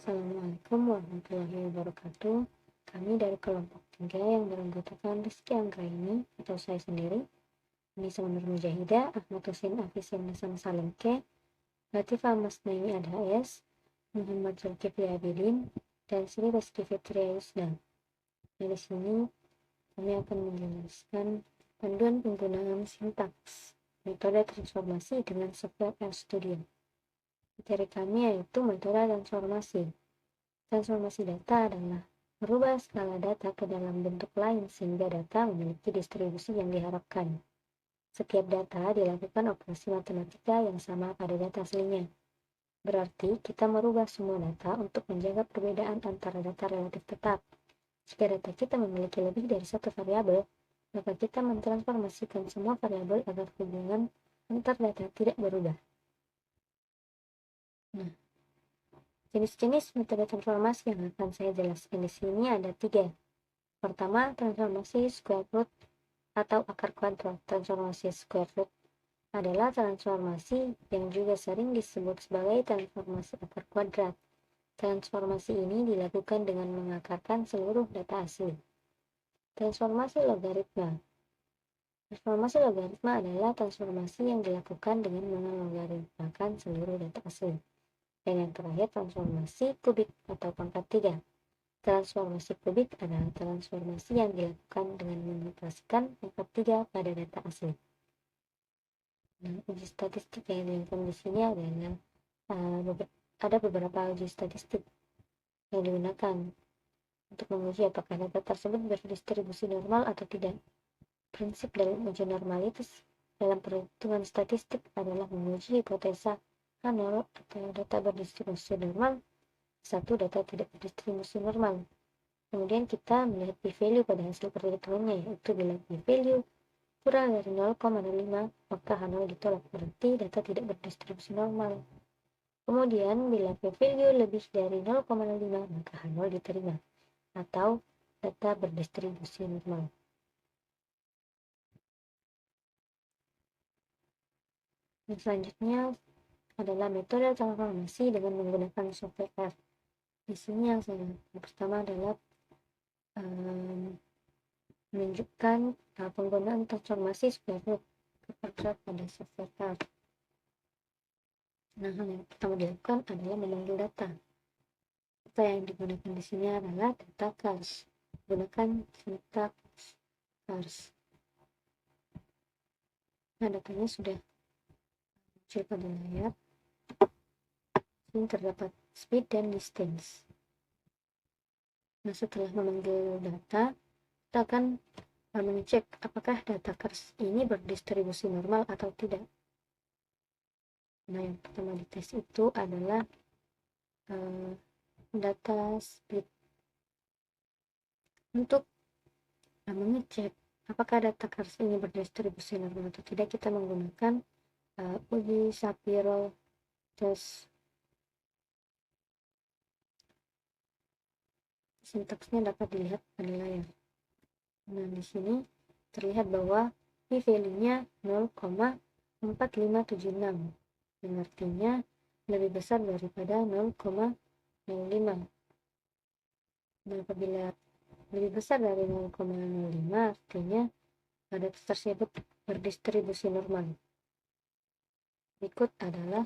Assalamualaikum warahmatullahi wabarakatuh. Kami dari kelompok 3 yang beranggotakan Rizky Anggraini atau saya sendiri, Nisa Nur Mujahidah, Ahmad Husin Afisin Hasan Salimke, Latifah Masnaini Adhs, Muhammad Zulkifli Abidin, dan Sri Rizky Fitria Yusda. Dari sini kami akan menjelaskan panduan penggunaan sintaks metode transformasi dengan software RStudio. Materi kami yaitu metode transformasi. Transformasi data adalah merubah skala data ke dalam bentuk lain sehingga data memiliki distribusi yang diharapkan. Setiap data dilakukan operasi matematika yang sama pada data aslinya. Berarti kita merubah semua data untuk menjaga perbedaan antara data relatif tetap. Jika data kita memiliki lebih dari satu variabel, maka kita mentransformasikan semua variabel agar hubungan antar data tidak berubah. Nah, jenis-jenis metode transformasi yang akan saya jelaskan di sini ada 3. Pertama, transformasi square root atau akar kuadrat. Transformasi square root adalah transformasi yang juga sering disebut sebagai transformasi akar kuadrat. Transformasi ini dilakukan dengan mengakarkan seluruh data asli. Transformasi logaritma. Transformasi logaritma adalah transformasi yang dilakukan dengan melogaritmakan seluruh data asli. Dan yang terakhir, transformasi kubik atau pangkat 3. Transformasi kubik adalah transformasi yang dilakukan dengan mengoperasikan pangkat 3 pada data asli. Nah, uji statistik yang dilakukan di sini adalah ada beberapa uji statistik yang digunakan untuk menguji apakah data tersebut berdistribusi normal atau tidak. Prinsip dalam uji normalitas dalam perhitungan statistik adalah menguji hipotesa H0 atau data berdistribusi normal, 1 data tidak berdistribusi normal. Kemudian kita melihat p-value pada hasil perhitungannya, yaitu bila p-value kurang dari 0,05 maka H0 ditolak, berarti data tidak berdistribusi normal. Kemudian bila p-value lebih dari 0,5 maka H0 diterima atau data berdistribusi normal. Dan selanjutnya adalah metode transformasi dengan menggunakan software R. Di sini yang pertama adalah menunjukkan penggunaan transformasi square root pada software R. Nah, yang pertama dilakukan adalah memanggil data. Data yang digunakan di sini adalah data cars. Gunakan sintaks cars. Nah, datanya sudah muncul pada layar. Ini terdapat speed dan distance. Nah, setelah memanggil data, kita akan mengecek apakah data cars ini berdistribusi normal atau tidak. Nah, yang pertama dites itu adalah data speed. Untuk mengecek apakah data cars ini berdistribusi normal atau tidak, kita menggunakan uji Shapiro test. Sintaksnya dapat dilihat pada layar. Nah, di sini terlihat bahwa p-value-nya 0,4576, yang artinya lebih besar daripada 0,05. Nah, apabila lebih besar dari 0,05 artinya data tersebut berdistribusi normal. Berikut adalah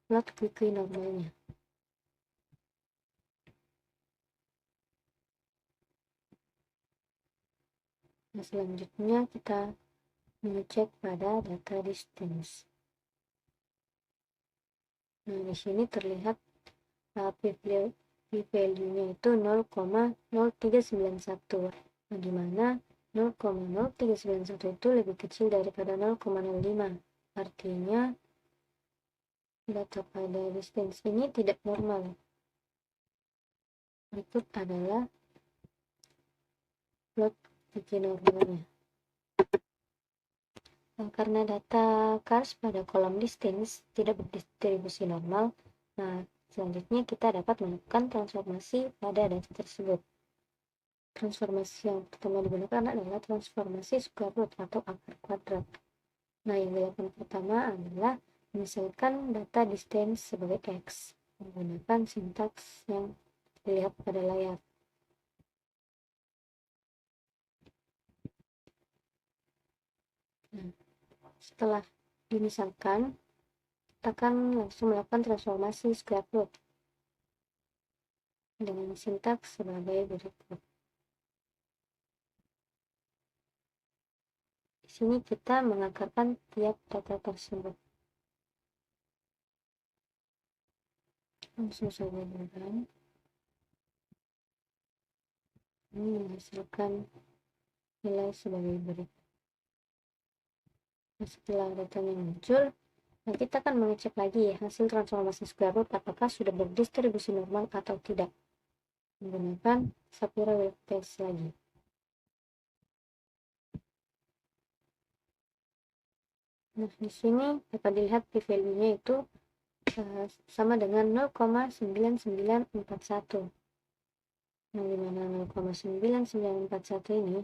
plot quickly normalnya. Nah, selanjutnya kita mengecek pada data distance. Nah, di sini terlihat p-value-nya itu 0,0391, nah, di mana 0,0391 itu lebih kecil daripada 0,05. Artinya data pada distance ini tidak normal. Berikut adalah plot normalnya. Nah, karena data cars pada kolom distance tidak berdistribusi normal, nah selanjutnya kita dapat melakukan transformasi pada data tersebut. Transformasi yang pertama digunakan adalah transformasi square root atau akar kuadrat. Nah, yang dilakukan pertama adalah menyesuaikan data distance sebagai X. menggunakan sintaks yang dilihat pada layar. Nah, setelah dimisalkan, kita akan langsung melakukan transformasi square root dengan sintaks sebagai berikut. Di sini kita mengakarkan tiap data tersebut. Langsung saja jalan. Ini menghasilkan nilai sebagai berikut. Nah, setelah datanya muncul, nah kita akan mengecek lagi hasil transformasi square root apakah sudah berdistribusi normal atau tidak menggunakan Shapiro-Wilk test lagi. Nah, di sini dapat dilihat p-value-nya itu sama dengan 0,9941. Nah, dimana 0,9941 ini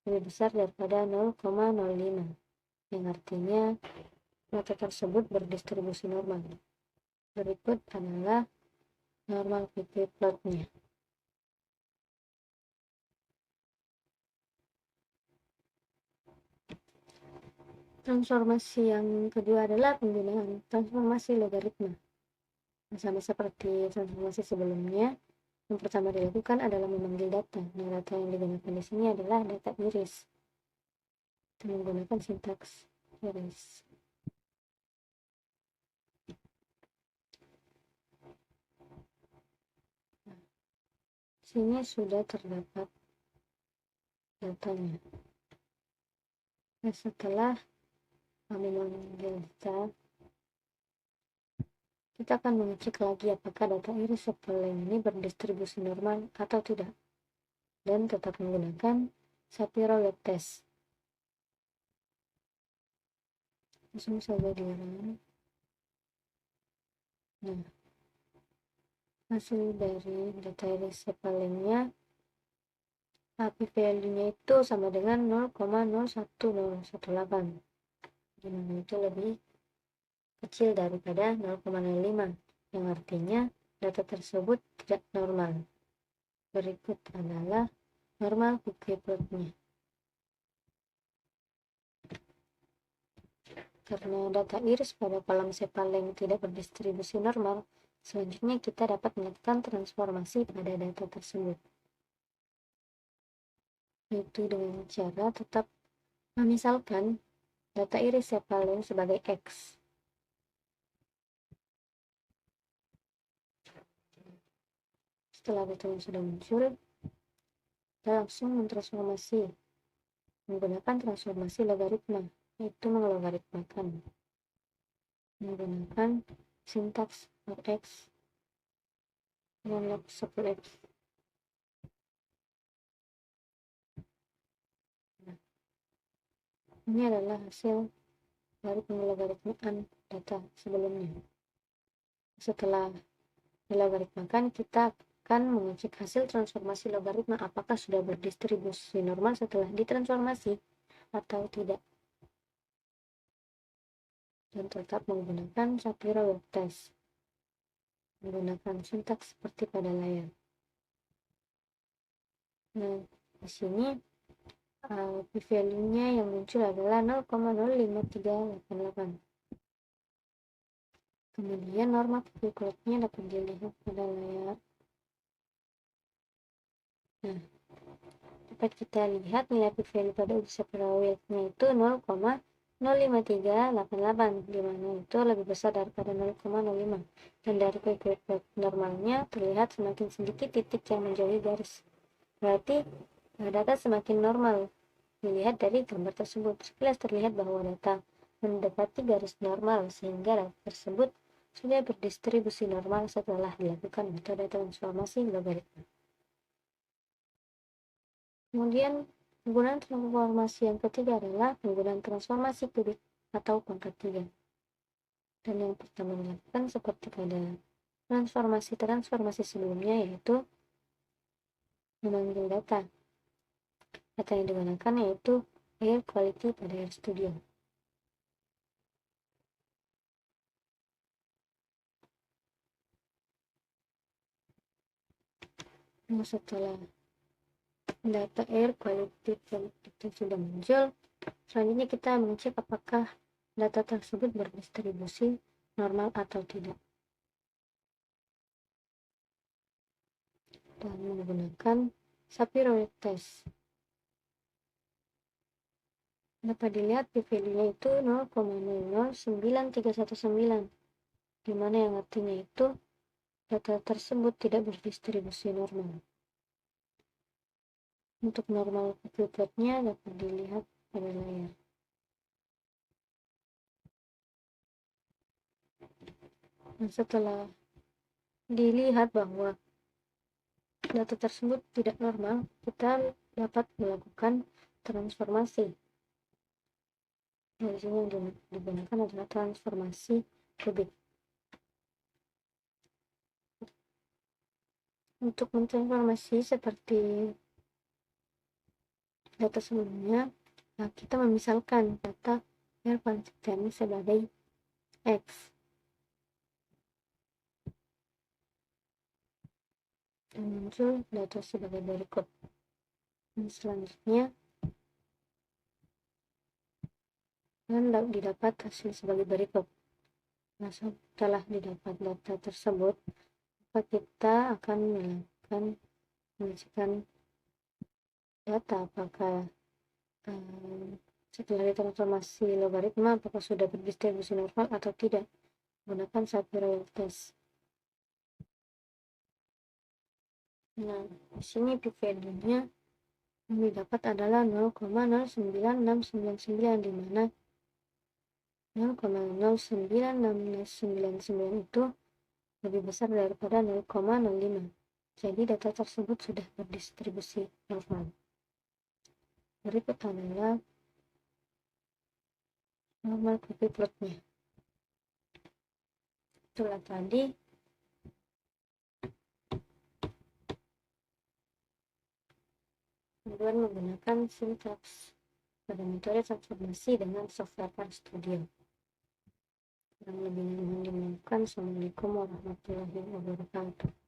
lebih besar daripada 0,05, yang artinya data tersebut berdistribusi normal. Berikut adalah normal pp plotnya. Transformasi yang kedua adalah penggunaan transformasi logaritma. Sama seperti transformasi sebelumnya, yang pertama dilakukan adalah memanggil data. Nah, data yang digunakan di sini adalah data iris. Kita menggunakan sintaks iris. Nah, sini sudah terdapat datanya. Nah, setelah memanggil data, kita akan mengecek lagi apakah data iris sepeleng ini berdistribusi normal atau tidak, dan tetap menggunakan Shapiro-Wilk test. Langsung saja dirun. Nah, hasil dari data iris sepelengnya, p-value-nya itu sama dengan 0,01018, dimana itu lebih kecil daripada 0,05, yang artinya data tersebut tidak normal. Berikut adalah normal pp plotnya. Karena data iris pada kolom sepaleng tidak berdistribusi normal, selanjutnya kita dapat melakukan transformasi pada data tersebut, yaitu dengan cara tetap memisalkan data iris sepaleng sebagai X. Setelah data yang sudah muncul, kita langsung mentransformasi menggunakan transformasi logaritma, yaitu melogaritmakan menggunakan sintaks log X dan log 10X. Nah, ini adalah hasil dari pengelogaritmaan data sebelumnya. Setelah dilogaritmakan, kita akan mengecek hasil transformasi logaritma apakah sudah berdistribusi normal setelah ditransformasi atau tidak, dan tetap menggunakan Shapiro-Wilk test menggunakan sintaks seperti pada layar. Nah, di sini p-value-nya yang muncul adalah 0,05388. Kemudian normal pp plotnya dapat dilihat pada layar. Nah, dapat kita lihat nilai p-value pada uji Shapiro-Wilk-nya itu 0,05388, dimana itu lebih besar daripada 0,05, dan dari pp plot normalnya terlihat semakin sedikit titik yang menjauhi garis. Berarti data semakin normal dilihat dari gambar tersebut. Sekilas terlihat bahwa data mendekati garis normal, sehingga data tersebut sudah berdistribusi normal setelah dilakukan metode transformasi logaritma. Kemudian penggunaan transformasi yang ketiga adalah penggunaan transformasi kubik atau pangkat 3. Dan yang pertama dilakukan seperti pada transformasi sebelumnya, yaitu memanggil data. Data yang digunakan yaitu air quality pada RStudio. Nah, setelah data air quality itu sudah muncul, selanjutnya kita mengecek apakah data tersebut berdistribusi normal atau tidak, dan menggunakan Shapiro test. Dapat dilihat p-value-nya itu 0,009319, dimana yang artinya itu data tersebut tidak berdistribusi normal. Untuk normal plotnya dapat dilihat pada layar. Nah, setelah dilihat bahwa data tersebut tidak normal, kita dapat melakukan transformasi. Di sini yang digunakan adalah transformasi kubik. Untuk mentransformasi seperti data sebelumnya, kita memisalkan data air quantity sebagai X. Dan muncul data sebagai berikut. Dan selanjutnya, dan didapat hasil sebagai berikut. Nah, setelah didapat data tersebut, maka kita akan mengisikan data apakah setelah ditransformasi logaritma apakah sudah berdistribusi normal atau tidak, menggunakan Shapiro test. Nah, di sini p-value-nya yang didapat adalah 0,09699, di mana 0,09699 itu lebih besar daripada 0,05. Jadi data tersebut sudah berdistribusi normal. Berikut adalah normal copy plotnya. Itulah tadi kemudian menggunakan sintaks pada metode transformasi dengan software RStudio. Yang lebih mohon dimaafkan. Assalamualaikum warahmatullahi wabarakatuh.